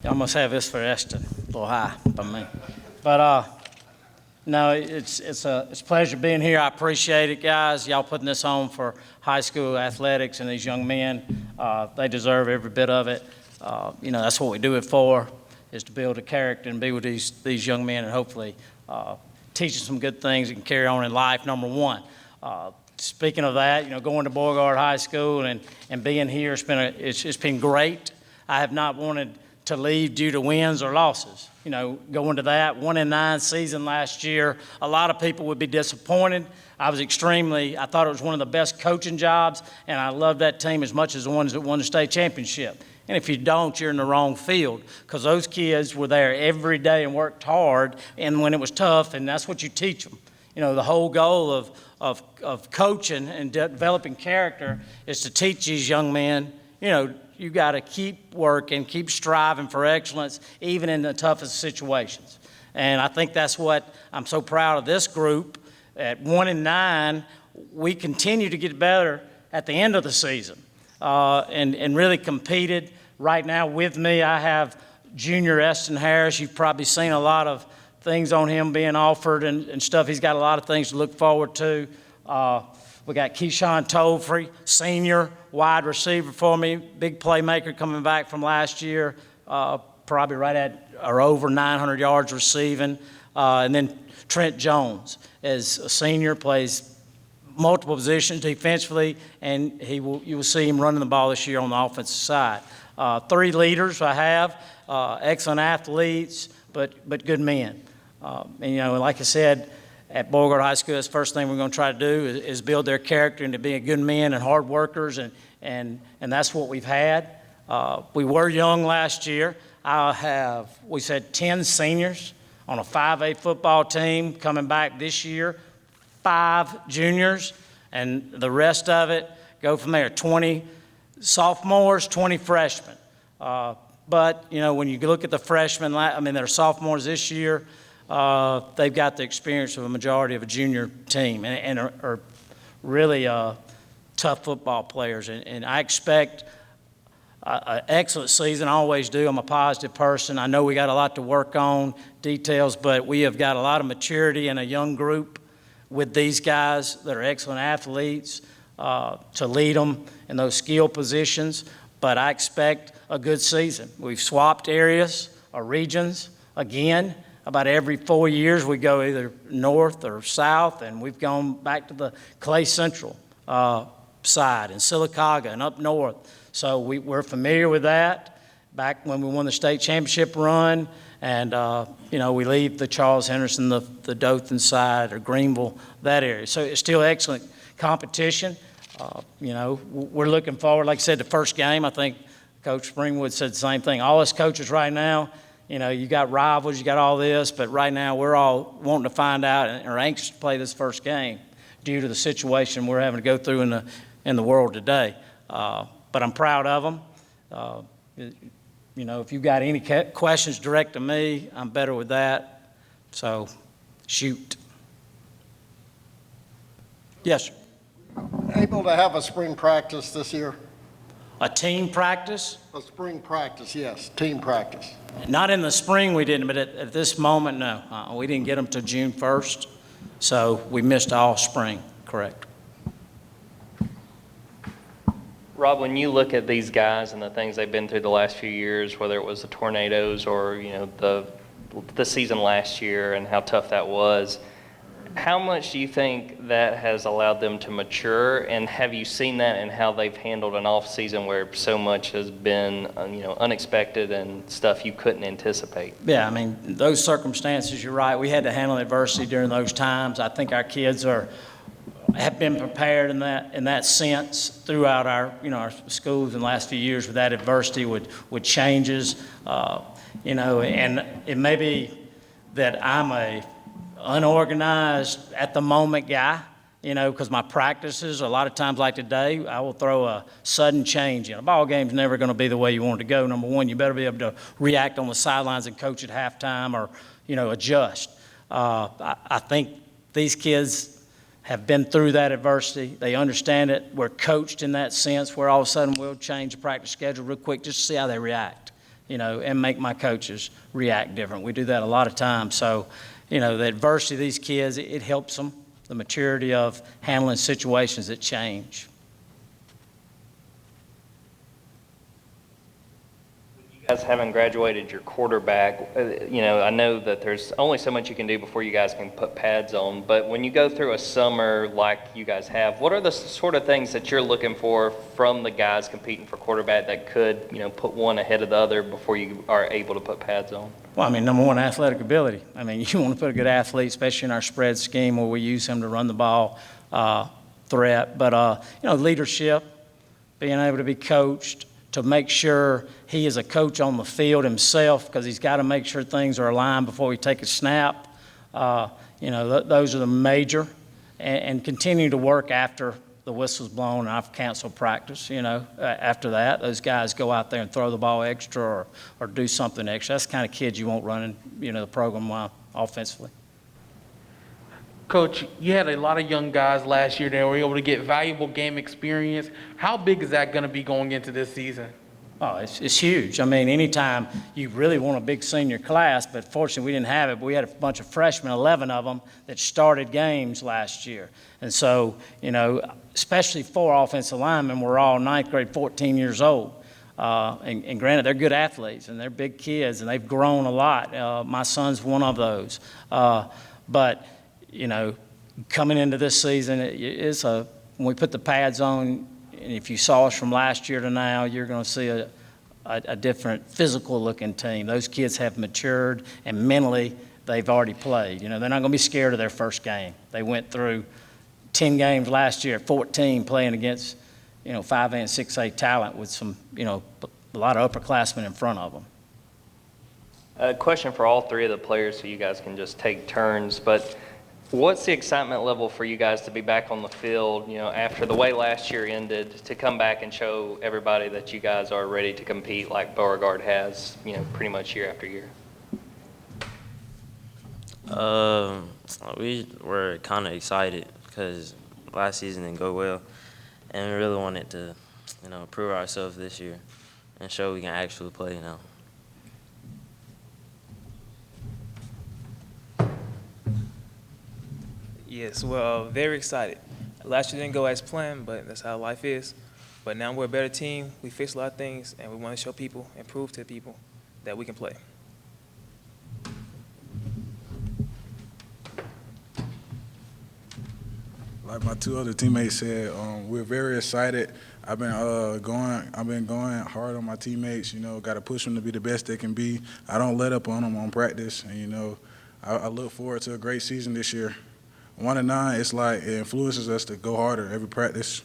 I must have this for Eston. A little high by me. But no, it's a pleasure being here. I appreciate it, guys. Y'all putting this on for high school athletics and these young men. They deserve every bit of it. That's what we do it for, is to build a character and be with these young men and hopefully teach them some good things that can carry on in life, number one. Speaking of that, going to Beauregard High School and being here, it's been great. I have not wanted to leave due to wins or losses. Going to that 1-9 season last year, a lot of people would be disappointed. I thought it was one of the best coaching jobs, and I loved that team as much as the ones that won the state championship. And if you don't, you're in the wrong field, because those kids were there every day and worked hard, and when it was tough, and that's what you teach them. The whole goal of coaching and developing character is to teach these young men, you got to keep working, keep striving for excellence, even in the toughest situations. And I think that's what I'm so proud of this group. At 1-9, we continue to get better at the end of the season and really competed. Right now with me, I have junior Eston Harris. You've probably seen a lot of things on him being offered and stuff. He's got a lot of things to look forward to. We got Keyshawn Tolfrey, senior wide receiver for me, big playmaker coming back from last year, probably right at or over 900 yards receiving. And then Trent Jones is a senior, plays multiple positions defensively, and you will see him running the ball this year on the offensive side. Three leaders I have, excellent athletes, but good men. And like I said, at Beauregard High School, that's the first thing we're going to try to do is build their character into being good men and hard workers, and that's what we've had. We were young last year. We said 10 seniors on a 5A football team coming back this year, 5 juniors, and the rest of it go from there, 20 sophomores, 20 freshmen. But, when you look at the freshmen, they're sophomores this year, they've got the experience of a majority of a junior team and are really tough football players. And I expect an excellent season. I always do. I'm a positive person. I know we got a lot to work on, details, but we have got a lot of maturity in a young group with these guys that are excellent athletes to lead them in those skill positions. But I expect a good season. We've swapped areas or regions again. About every 4 years, we go either north or south, and we've gone back to the Clay Central side and Sylacauga and up north. So we're familiar with that. Back when we won the state championship run, and we leave the Charles Henderson, the Dothan side, or Greenville, that area. So it's still excellent competition. We're looking forward. Like I said, the first game, I think Coach Springwood said the same thing. All us coaches right now, you got rivals, you got all this, but right now we're all wanting to find out and are anxious to play this first game due to the situation we're having to go through in the world today. But I'm proud of them. If you've got any questions direct to me, I'm better with that. So, shoot. Yes, sir. Able to have a spring practice this year? A team practice? A spring practice, yes, team practice. Not in the spring we didn't, but at this moment, no. We didn't get them till June 1st, so we missed all spring, correct. Rob, when you look at these guys and the things they've been through the last few years, whether it was the tornadoes or, the season last year and how tough that was, how much do you think that has allowed them to mature, and have you seen that in how they've handled an off season where so much has been, unexpected and stuff you couldn't anticipate? Yeah, those circumstances, you're right. We had to handle adversity during those times. I think our kids have been prepared in that sense throughout our schools in the last few years with that adversity, with changes, and it may be that I'm a unorganized at the moment guy, because my practices, a lot of times like today, I will throw a sudden change in. A ball game's never going to be the way you want it to go. Number one, you better be able to react on the sidelines and coach at halftime or, adjust. I think these kids have been through that adversity. They understand it. We're coached in that sense where all of a sudden we'll change the practice schedule real quick just to see how they react. and make my coaches react different. We do that a lot of times. So, the adversity of these kids, it helps them, the maturity of handling situations that change. You guys haven't graduated your quarterback. I know that there's only so much you can do before you guys can put pads on, but when you go through a summer like you guys have, what are the sort of things that you're looking for from the guys competing for quarterback that could, put one ahead of the other before you are able to put pads on? Well, number one, athletic ability. You want to put a good athlete, especially in our spread scheme where we use him to run the ball threat. But, leadership, being able to be coached, to make sure he is a coach on the field himself, because he's got to make sure things are aligned before we take a snap. Those are the major. And continue to work after the whistle's blown and I've canceled practice. After that, those guys go out there and throw the ball extra or do something extra. That's the kind of kids you want running, the program offensively. Coach, you had a lot of young guys last year that were able to get valuable game experience. How big is that going to be going into this season? Oh, it's huge. Anytime you really want a big senior class, but fortunately we didn't have it, but we had a bunch of freshmen, 11 of them, that started games last year. And so, especially 4 offensive linemen were all ninth grade, 14 years old. And granted, they're good athletes, and they're big kids, and they've grown a lot. My son's one of those. But coming into this season, when we put the pads on, and if you saw us from last year to now, you're going to see a different physical-looking team. Those kids have matured, and mentally, they've already played. They're not going to be scared of their first game. They went through 10 games last year at 14 playing against, 5A and 6A talent with some, a lot of upperclassmen in front of them. A question for all 3 of the players, so you guys can just take turns, but what's the excitement level for you guys to be back on the field, after the way last year ended, to come back and show everybody that you guys are ready to compete like Beauregard has, pretty much year after year? We were kind of excited because last season didn't go well, and we really wanted to, prove ourselves this year and show we can actually play now. Yes, well, very excited. Last year didn't go as planned, but that's how life is. But now we're a better team. We fixed a lot of things, and we want to show people and prove to people that we can play. Like my 2 other teammates said, we're very excited. I've been going hard on my teammates. Got to push them to be the best they can be. I don't let up on them on practice, and I look forward to a great season this year. 1-9, it's like it influences us to go harder every practice.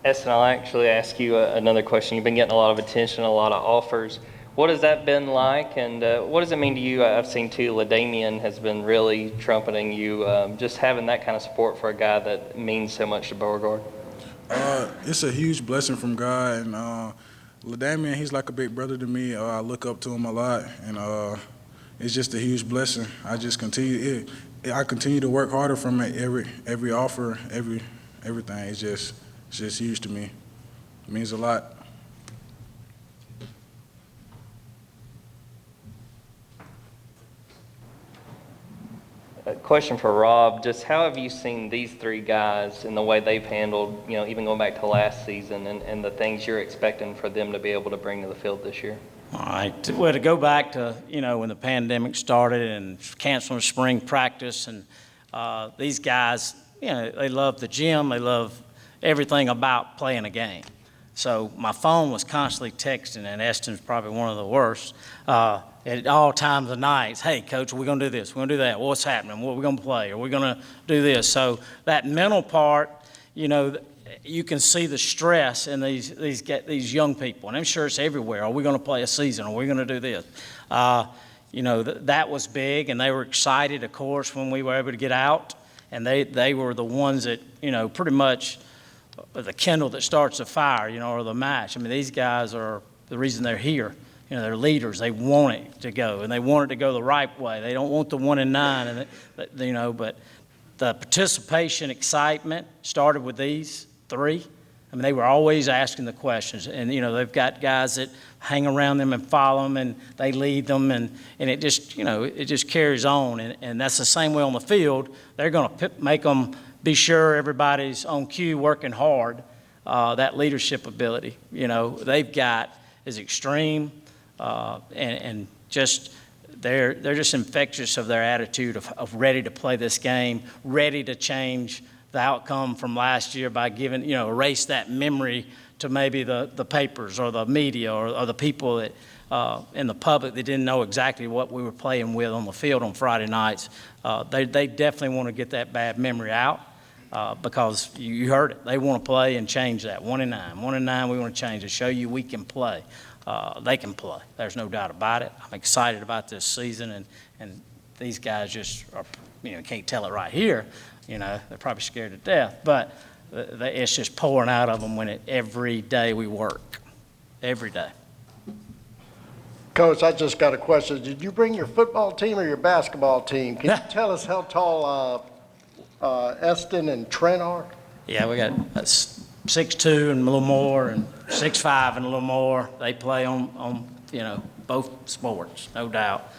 Eston, I'll actually ask you another question. You've been getting a lot of attention, a lot of offers. What has that been like, and what does it mean to you? I've seen, too, LaDamian has been really trumpeting you, just having that kind of support for a guy that means so much to Beauregard. It's a huge blessing from God, and LaDamian, he's like a big brother to me. I look up to him a lot, and it's just a huge blessing. I continue to work harder from it, every offer, everything. It's just huge to me. It means a lot. A question for Rob, just how have you seen these 3 guys and the way they've handled, even going back to last season and the things you're expecting for them to be able to bring to the field this year? All right. Well, to go back to, when the pandemic started and canceling spring practice, and these guys, they love the gym. They love everything about playing a game. So my phone was constantly texting, and Eston's probably one of the worst. At all times of nights, hey, Coach, are we going to do this? We're going to do that. What's happening? What are we going to play? Are we going to do this? So that mental part, you can see the stress in these young people, and I'm sure it's everywhere. Are we going to play a season? Are we going to do this? That was big, and they were excited, of course, when we were able to get out, and they were the ones that, pretty much the kindle that starts the fire, or the match. These guys are the reason they're here. They're leaders. They want it to go, and they want it to go the right way. They don't want the 1-9, but the participation, excitement started with these 3. I mean, they were always asking the questions, and, you know, they've got guys that hang around them and follow them, and they lead them, and it just, you know, it just carries on, and that's the same way on the field. They're going to make them be sure everybody's on cue, working hard. That leadership ability, you know, they've got is extreme, and just they're just infectious of their attitude of ready to play this game, ready to change the outcome from last year by giving, you know, erase that memory to maybe the papers or the media or the people that in the public that didn't know exactly what we were playing with on the field on Friday nights. They definitely want to get that bad memory out. Because you heard it, they want to play and change that. 1-9, we want to change it, show you we can play. They can play. There's no doubt about it. I'm excited about this season, and these guys just are, you know, can't tell it right here. You know, they're probably scared to death, but it's just pouring out of them every day we work, every day. Coach, I just got a question. Did you bring your football team or your basketball team? Can you tell us how tall Eston and Trent are? Yeah, we got 6'2" and a little more, and 6'5" and a little more. They play on you know, both sports, no doubt.